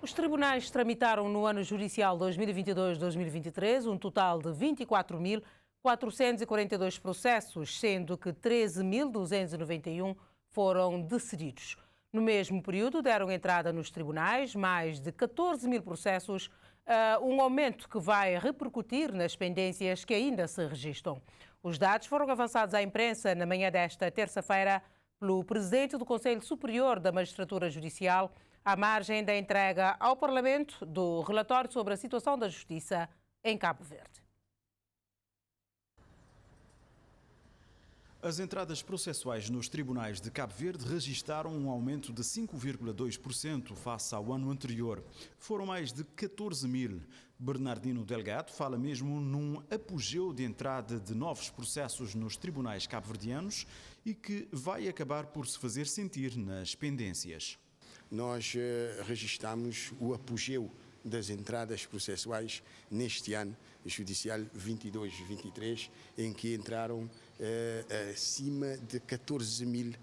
Os tribunais tramitaram no ano judicial 2022-2023 um total de 24.442 processos, sendo que 13.291 foram decididos. No mesmo período, deram entrada nos tribunais mais de 14 mil processos, um aumento que vai repercutir nas pendências que ainda se registram. Os dados foram avançados à imprensa na manhã desta terça-feira pelo presidente do Conselho Superior da Magistratura Judicial, à margem da entrega ao Parlamento do relatório sobre a situação da Justiça em Cabo Verde. As entradas processuais nos tribunais de Cabo Verde registaram um aumento de 5,2% face ao ano anterior. Foram mais de 14 mil. Bernardino Delgado fala mesmo num apogeu de entrada de novos processos nos tribunais cabo-verdianos e que vai acabar por se fazer sentir nas pendências. Nós registramos o apogeu das entradas processuais neste ano judicial 22-23, em que entraram acima de 14 mil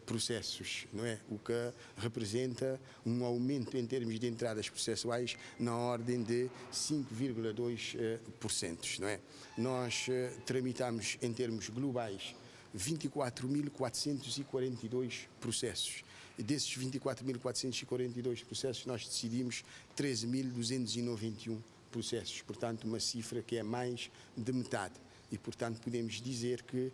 processos, não é? O que representa um aumento em termos de entradas processuais na ordem de 5,2%, não é? Nós tramitamos em termos globais 24.442 processos. E desses 24.442 processos, nós decidimos 13.291 processos, portanto, uma cifra que é mais de metade. E, portanto, podemos dizer que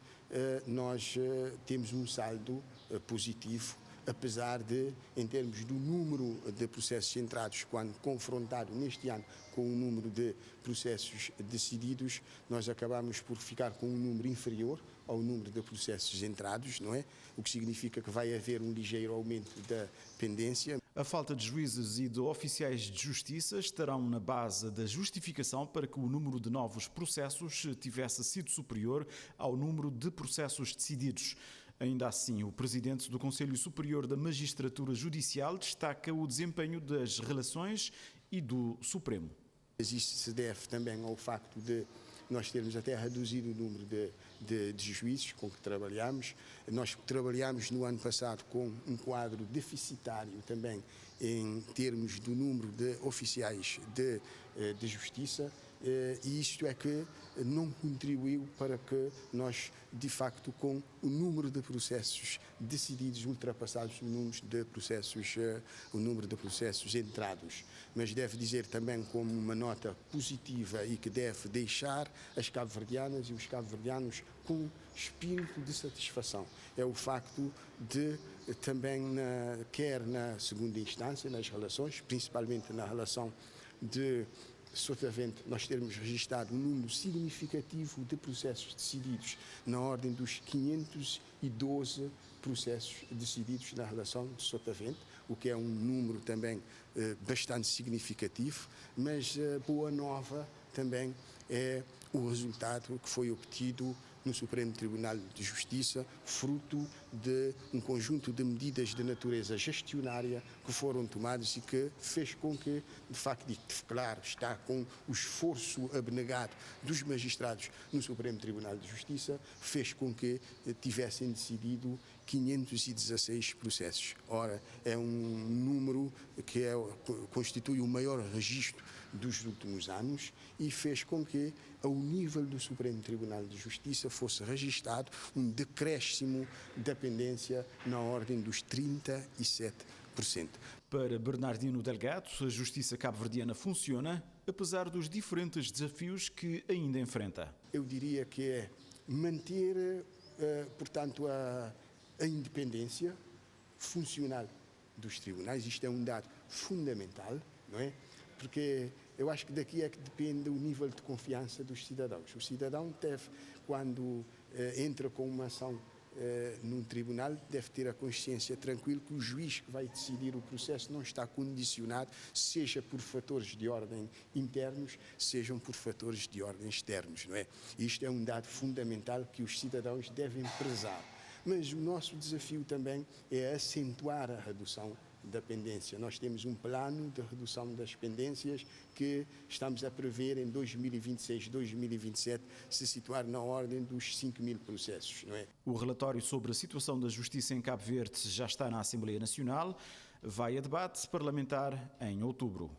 nós temos um saldo positivo, apesar de, em termos do número de processos entrados, quando confrontado neste ano com o número de processos decididos, nós acabamos por ficar com um número inferior ao número de processos entrados, não é? O que significa que vai haver um ligeiro aumento da pendência. A falta de juízes e de oficiais de justiça estarão na base da justificação para que o número de novos processos tivesse sido superior ao número de processos decididos. Ainda assim, o presidente do Conselho Superior da Magistratura Judicial destaca o desempenho das relações e do Supremo. Isso se deve também ao facto de nós termos até reduzido o número de juízes com que trabalhamos. Nós trabalhamos no ano passado com um quadro deficitário também em termos do número de oficiais de justiça, e isto é que não contribuiu para que nós, de facto, com o número de processos decididos, ultrapassados o número de processos entrados. Mas deve dizer também como uma nota positiva e que deve deixar as cabo-verdianas e os cabo-verdianos com espírito de satisfação. É o facto de também, quer na segunda instância, nas relações, principalmente na relação de Sotavento, nós termos registrado um número significativo de processos decididos na ordem dos 512 processos decididos na relação de Sotavento, o que é um número também bastante significativo, mas boa nova também é o resultado que foi obtido no Supremo Tribunal de Justiça, fruto de um conjunto de medidas de natureza gestionária que foram tomadas e que fez com que, de facto, claro, está com o esforço abnegado dos magistrados no Supremo Tribunal de Justiça, fez com que tivessem decidido 516 processos. Ora, é um número que constitui o maior registro dos últimos anos e fez com que, ao nível do Supremo Tribunal de Justiça, fosse registado um decréscimo da pendência na ordem dos 37%. Para Bernardino Delgado, a justiça cabo-verdiana funciona, apesar dos diferentes desafios que ainda enfrenta. Eu diria que é manter, portanto, a independência funcional dos tribunais. Isto é um dado fundamental, não é? Porque eu acho que daqui é que depende o nível de confiança dos cidadãos. O cidadão deve, quando entra com uma ação num tribunal, deve ter a consciência tranquila que o juiz que vai decidir o processo não está condicionado, seja por fatores de ordem internos, sejam por fatores de ordem externos, não é? Isto é um dado fundamental que os cidadãos devem prezar. Mas o nosso desafio também é acentuar a redução da pendência. Nós temos um plano de redução das pendências que estamos a prever em 2026, 2027, se situar na ordem dos 5 mil processos, não é? O relatório sobre a situação da justiça em Cabo Verde já está na Assembleia Nacional. vai a debate parlamentar em outubro.